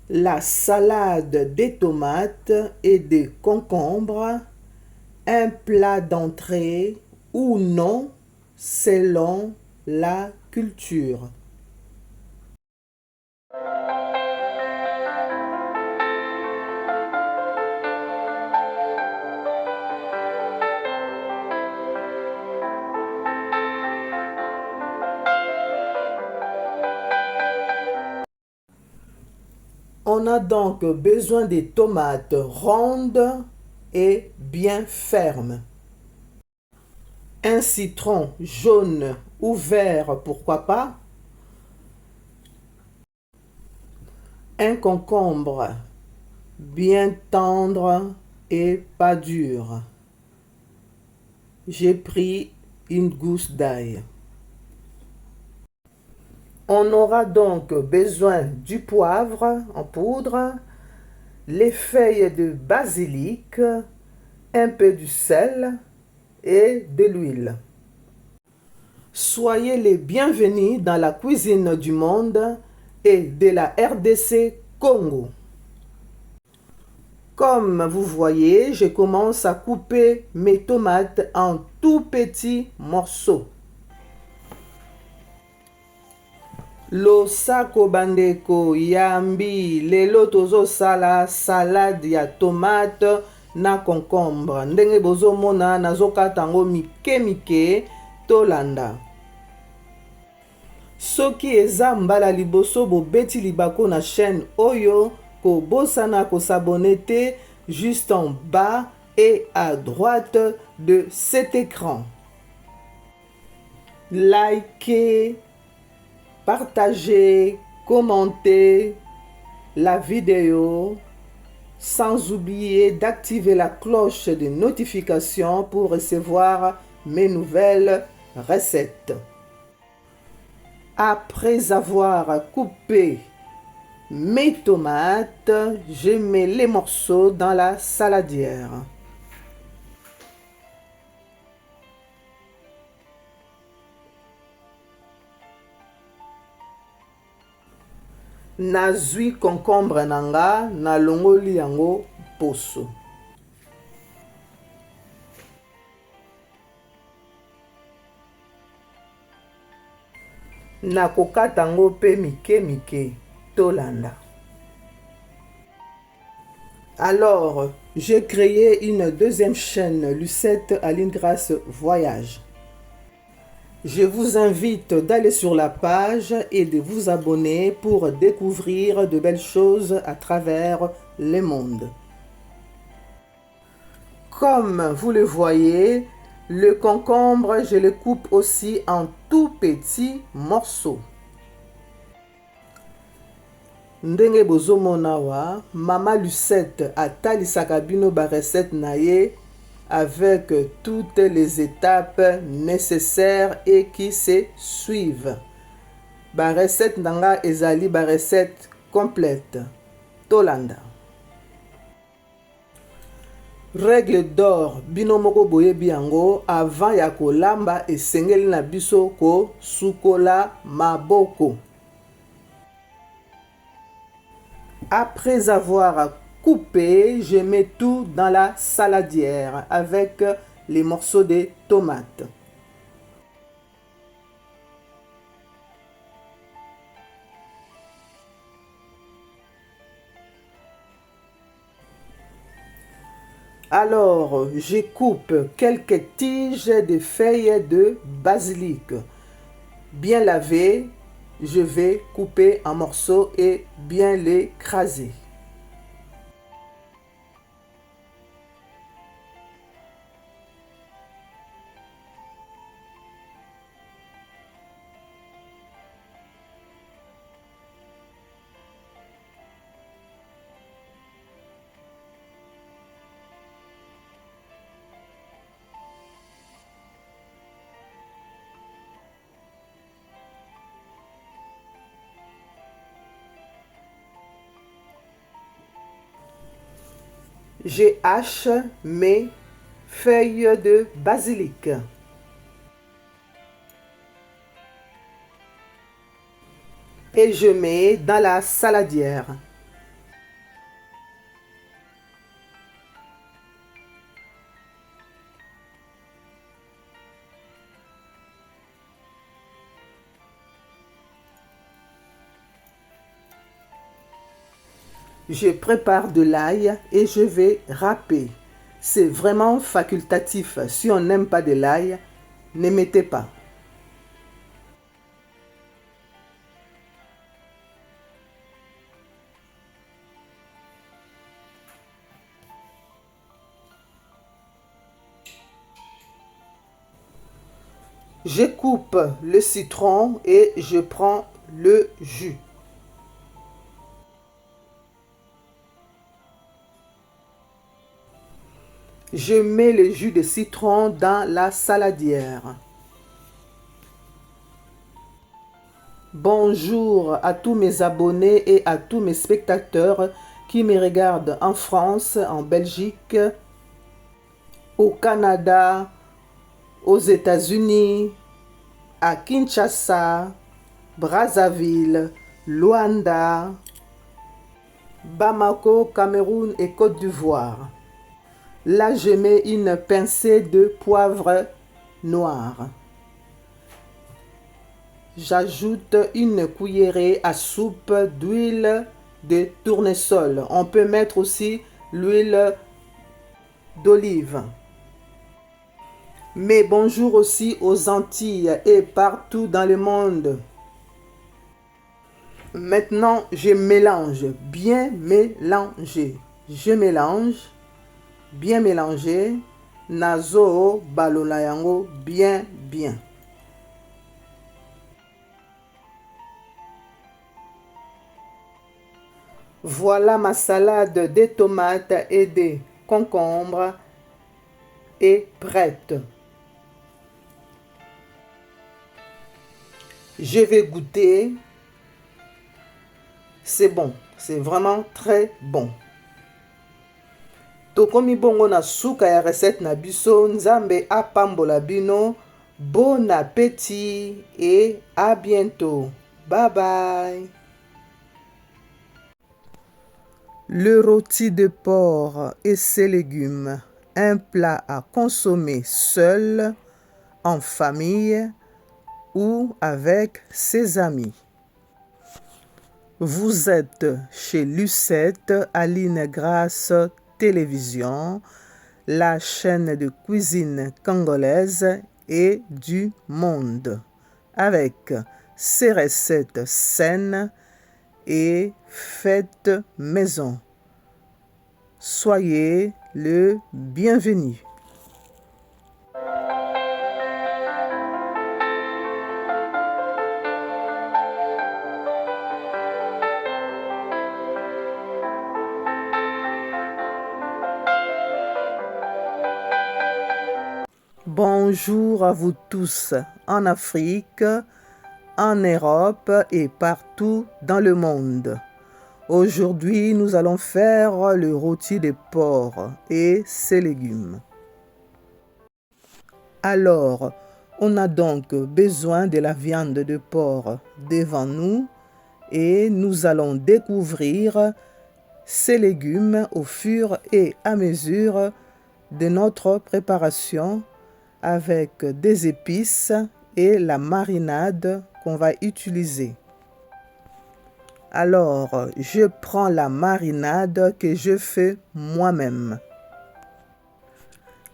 la salade des tomates et des concombres, un plat d'entrée ou non selon la culture. On a donc besoin des tomates rondes et bien fermes. Un citron jaune ou vert, pourquoi pas. Un concombre bien tendre et pas dur. J'ai pris une gousse d'ail. On aura donc besoin du poivre en poudre, les feuilles de basilic, un peu du sel et de l'huile. Soyez les bienvenus dans la cuisine du monde et de la RDC Congo. Comme vous voyez, je commence à couper mes tomates en tout petits morceaux. Losako bandeko yambi lelo tozosala salade ya tomate na concombre. Ndenge bozomona nazokata yango mike mike tolanda. Soki eza mbala liboso bobeti libako na chaîne oyo, kobosana kosabone te juste en bas et à droite de cet écran. Likez, partagez, commentez la vidéo sans oublier d'activer la cloche de notification pour recevoir mes nouvelles recettes. Après avoir coupé mes tomates, je mets les morceaux dans la saladière. Nazwi concombre nanga na longoli yango poso. Nakokata yango pe mike mike tolanda. Alors, j'ai créé une deuxième chaîne, Lucette Aline Grâce Voyage. Je vous invite d'aller sur la page et de vous abonner pour découvrir de belles choses à travers le monde. Comme vous le voyez, le concombre, je le coupe aussi en tout petits morceaux. Ndenge bozomona wa, Mama Lucette atalisaka bino ba recette na ye avec toutes les étapes nécessaires et qui se suivent. Ba recette nanga ezali ba recette complète. Tolanda. Règle d'or bino moko boyebi yango, avant ya kolamba esengeli na biso ko sukola maboko. Après avoir coupé, je mets tout dans la saladière avec les morceaux de tomates. Alors, je coupe quelques tiges de feuilles de basilic. Bien lavées, je vais couper en morceaux et bien les craser. Je hache mes feuilles de basilic. Et je mets dans la saladière. Je prépare de l'ail et je vais râper. C'est vraiment facultatif. Si on n'aime pas de l'ail, ne mettez pas. Je coupe le citron et je prends le jus. Je mets le jus de citron dans la saladière. Bonjour à tous mes abonnés et à tous mes spectateurs qui me regardent en France, en Belgique, au Canada, aux États-Unis, à Kinshasa, Brazzaville, Luanda, Bamako, Cameroun et Côte d'Ivoire. Là, je mets une pincée de poivre noir. J'ajoute une cuillerée à soupe d'huile de tournesol. On peut mettre aussi l'huile d'olive. Mais bonjour aussi aux Antilles et partout dans le monde. Maintenant, je mélange, bien mélanger. Je mélange, bien mélanger. Nazo balola yango bien. Voilà ma salade de tomates et de concombres est prête. Je vais goûter. C'est bon, c'est vraiment très bon. Tokomi bongo na suka ya recette na biso, nzambe apambola bino. Bon appétit et à bientôt. Bye bye. Le rôti de porc et ses légumes, un plat à consommer seul, en famille ou avec ses amis. Vous êtes chez Lucette Aline Grâce Télévision, la chaîne de cuisine congolaise et du monde, avec ses recettes saines et faites maison. Soyez le bienvenu. Bonjour à vous tous en Afrique, en Europe et partout dans le monde. Aujourd'hui, nous allons faire le rôti de porc et ses légumes. Alors, on a donc besoin de la viande de porc devant nous et nous allons découvrir ces légumes au fur et à mesure de notre préparation avec des épices et la marinade qu'on va utiliser. Alors, je prends la marinade que je fais moi-même.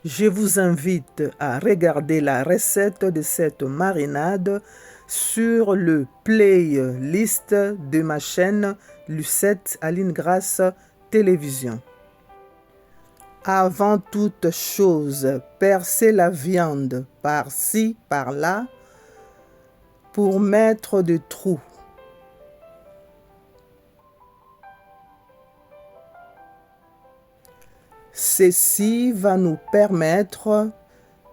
Je vous invite à regarder la recette de cette marinade sur le playlist de ma chaîne Lucette Aline Grâce Télévision. Avant toute chose, percez la viande par-ci, par-là pour mettre des trous. Ceci va nous permettre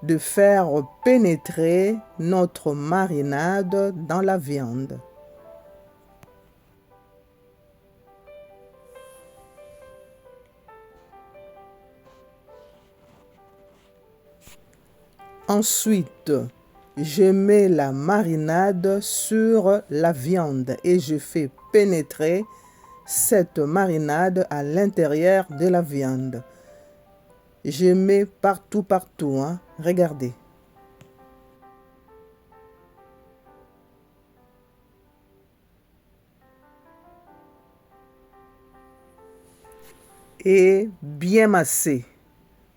de faire pénétrer notre marinade dans la viande. Ensuite, je mets la marinade sur la viande et je fais pénétrer cette marinade à l'intérieur de la viande. Je mets partout, hein. Regardez. et bien masser,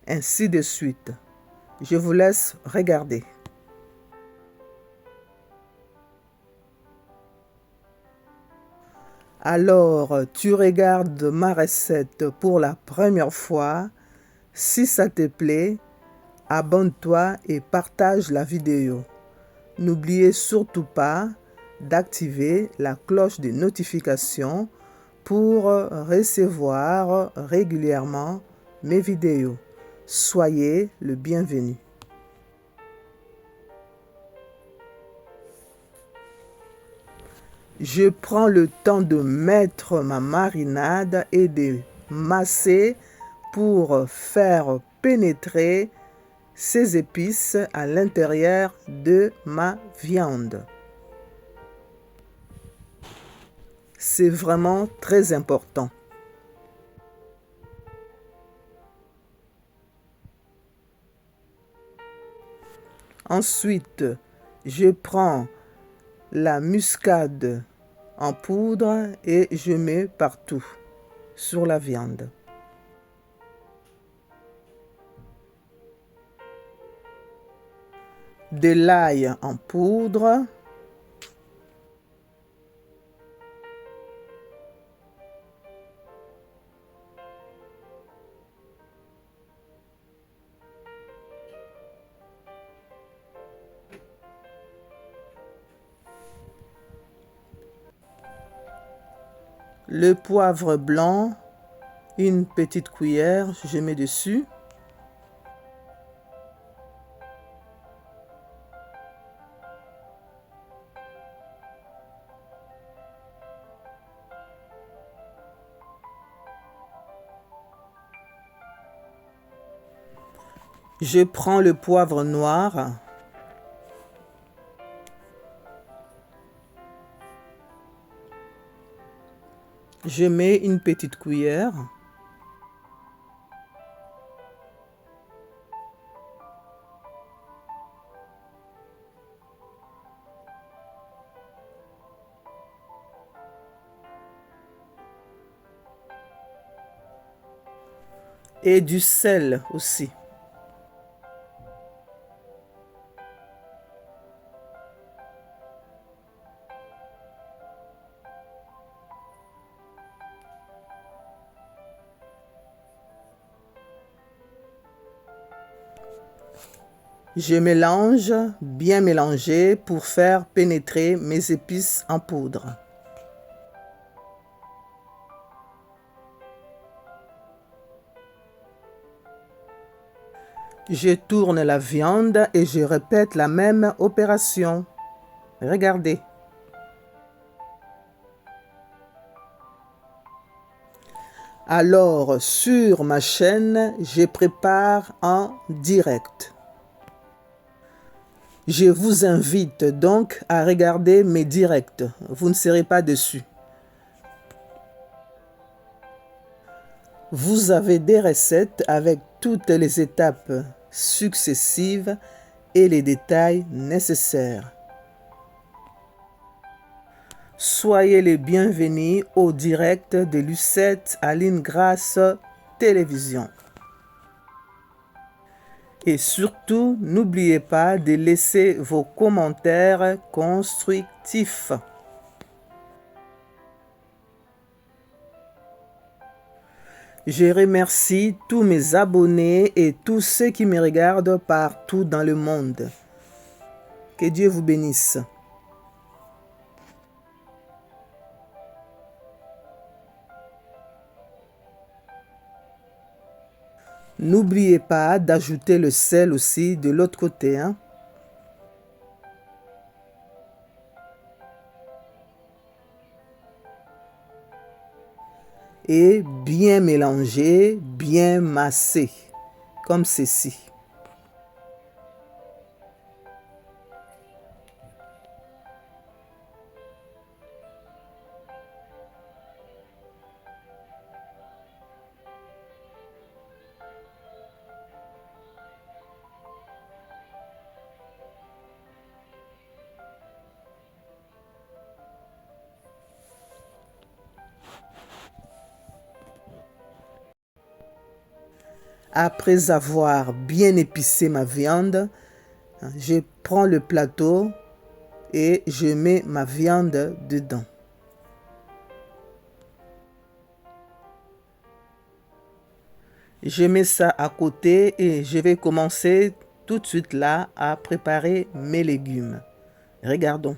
ainsi de suite. Je vous laisse regarder. Alors, tu regardes ma recette pour la première fois. Si ça te plaît, abonne-toi et partage la vidéo. N'oubliez surtout pas d'activer la cloche de notification pour recevoir régulièrement mes vidéos. Soyez le bienvenu. Je prends le temps de mettre ma marinade et de masser pour faire pénétrer ces épices à l'intérieur de ma viande. C'est vraiment très important. Ensuite, je prends la muscade en poudre et je mets partout sur la viande. De l'ail en poudre. Le poivre blanc, une petite cuillère, je mets dessus. Je prends le poivre noir. Je mets une petite cuillère. Et du sel aussi. Je mélange, bien mélanger pour faire pénétrer mes épices en poudre. Je tourne la viande et je répète la même opération. Regardez. Alors, sur ma chaîne, je prépare en direct. Je vous invite donc à regarder mes directs. Vous ne serez pas déçus. Vous avez des recettes avec toutes les étapes successives et les détails nécessaires. Soyez les bienvenus au direct de Lucette Aline Grace Télévision. Et surtout, n'oubliez pas de laisser vos commentaires constructifs. Je remercie tous mes abonnés et tous ceux qui me regardent partout dans le monde. Que Dieu vous bénisse. N'oubliez pas d'ajouter le sel aussi de l'autre côté. Et bien mélanger, bien masser, comme ceci. Après avoir bien épicé ma viande, je prends le plateau et je mets ma viande dedans. Je mets ça à côté et je vais commencer tout de suite là à préparer mes légumes. Regardons.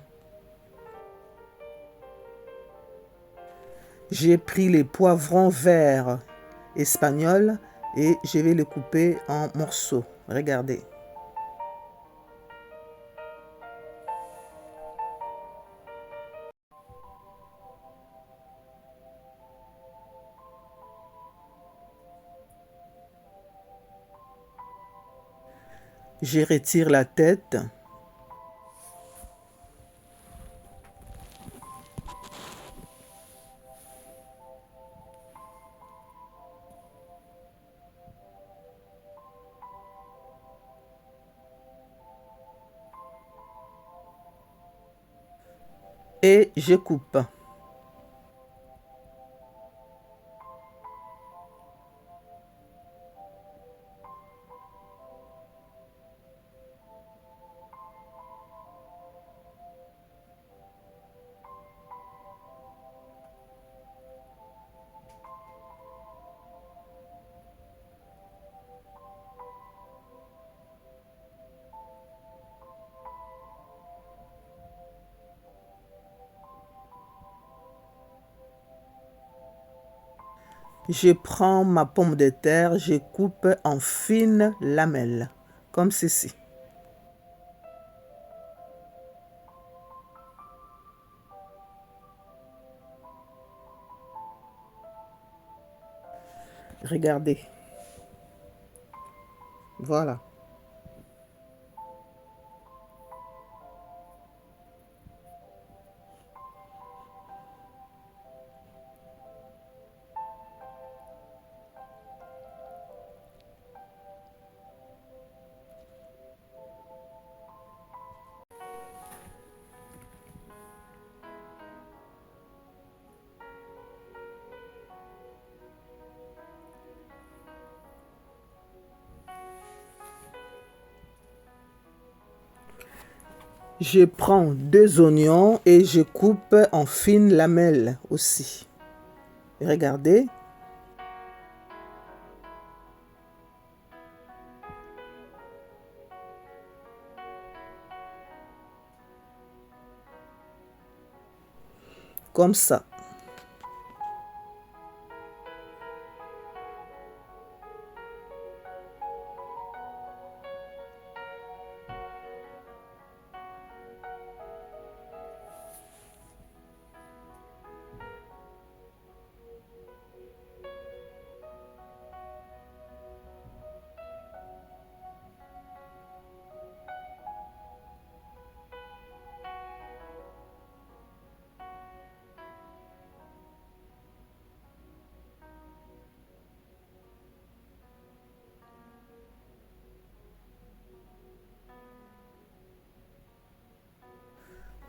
J'ai pris les poivrons verts espagnols et je vais les couper en morceaux. Regardez. Je retire la tête. Et je coupe. Je prends ma pomme de terre, je coupe en fines lamelles, comme ceci. Regardez. Voilà. Je prends 2 oignons et je coupe en fines lamelles aussi. Regardez. Comme ça.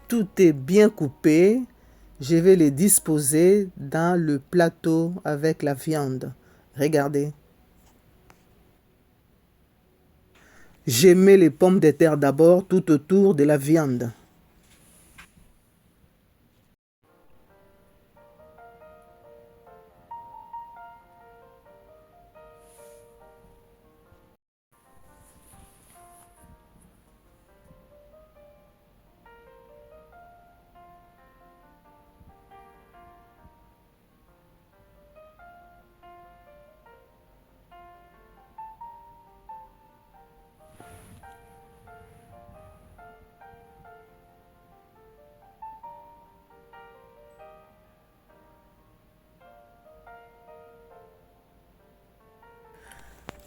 Tout est bien coupé. Je vais les disposer dans le plateau avec la viande. Regardez. Je mets les pommes de terre d'abord tout autour de la viande.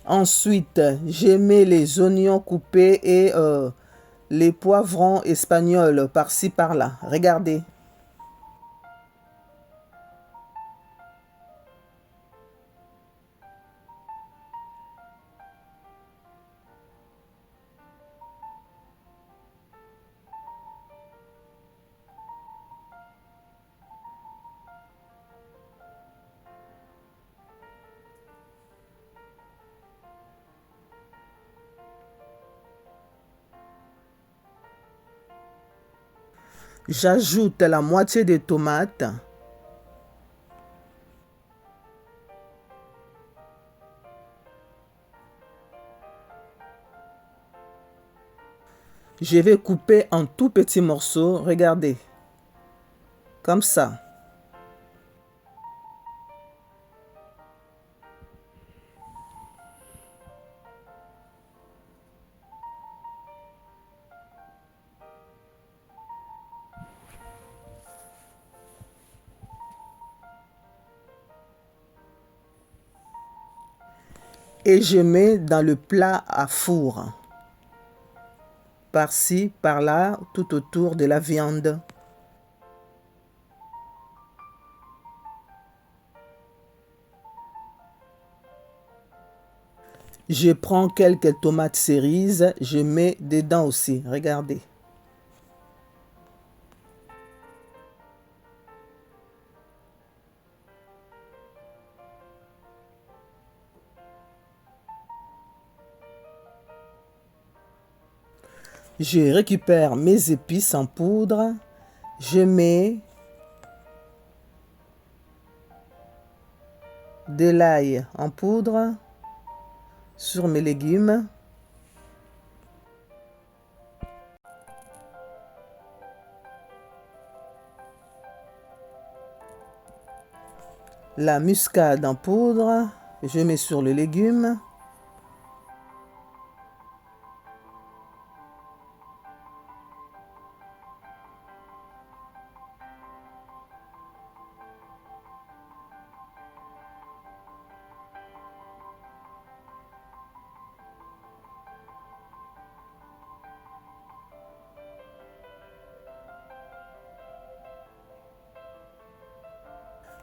Ensuite, je mets les oignons coupés et les poivrons espagnols par-ci par-là. Regardez. J'ajoute la moitié des tomates. Je vais couper en tout petits morceaux, regardez, comme ça. Et je mets dans le plat à four. Par-ci, par-là, tout autour de la viande. Je prends quelques tomates cerises, je mets dedans aussi, regardez. Je récupère mes épices en poudre, je mets de l'ail en poudre sur mes légumes. La muscade en poudre, je mets sur le légume.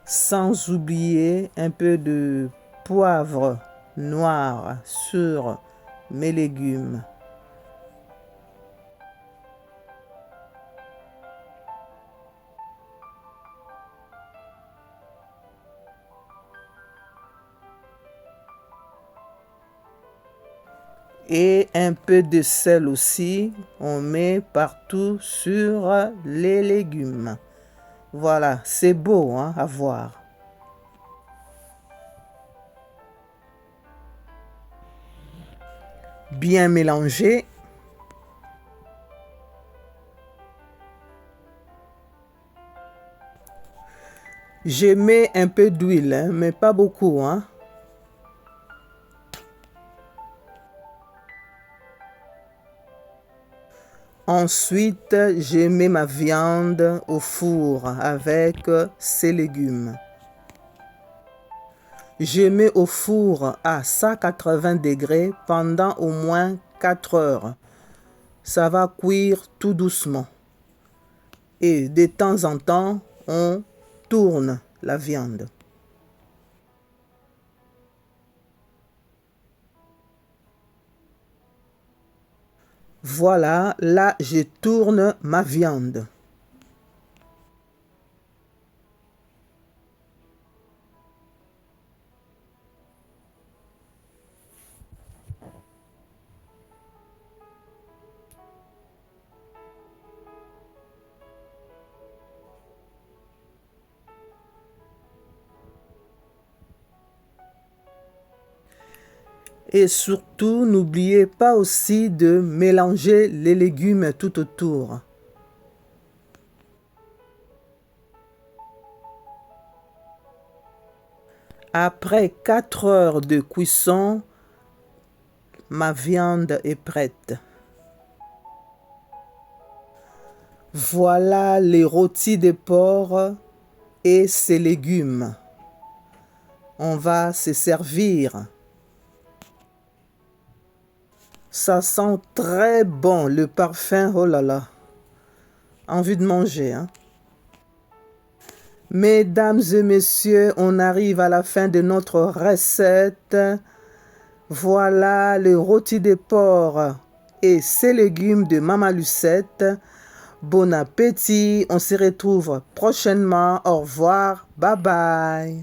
Sans oublier un peu de poivre noir sur mes légumes. Et un peu de sel aussi, on met partout sur les légumes. Voilà, c'est beau hein, à voir. Bien mélangé. Je mets un peu d'huile, hein, mais pas beaucoup. Hein. Ensuite, je mets ma viande au four avec ces légumes. Je mets au four à 180 degrés pendant au moins 4 heures. Ça va cuire tout doucement. Et de temps en temps, on tourne la viande. Voilà, là, je tourne ma viande. Et surtout, n'oubliez pas aussi de mélanger les légumes tout autour. Après 4 heures de cuisson, ma viande est prête. Voilà les rôtis de porc et ses légumes. On va se servir. Ça sent très bon, le parfum, oh là là. Envie de manger, hein. Mesdames et messieurs, on arrive à la fin de notre recette. Voilà le rôti de porc et ses légumes de Maman Lucette. Bon appétit, on se retrouve prochainement. Au revoir, bye bye.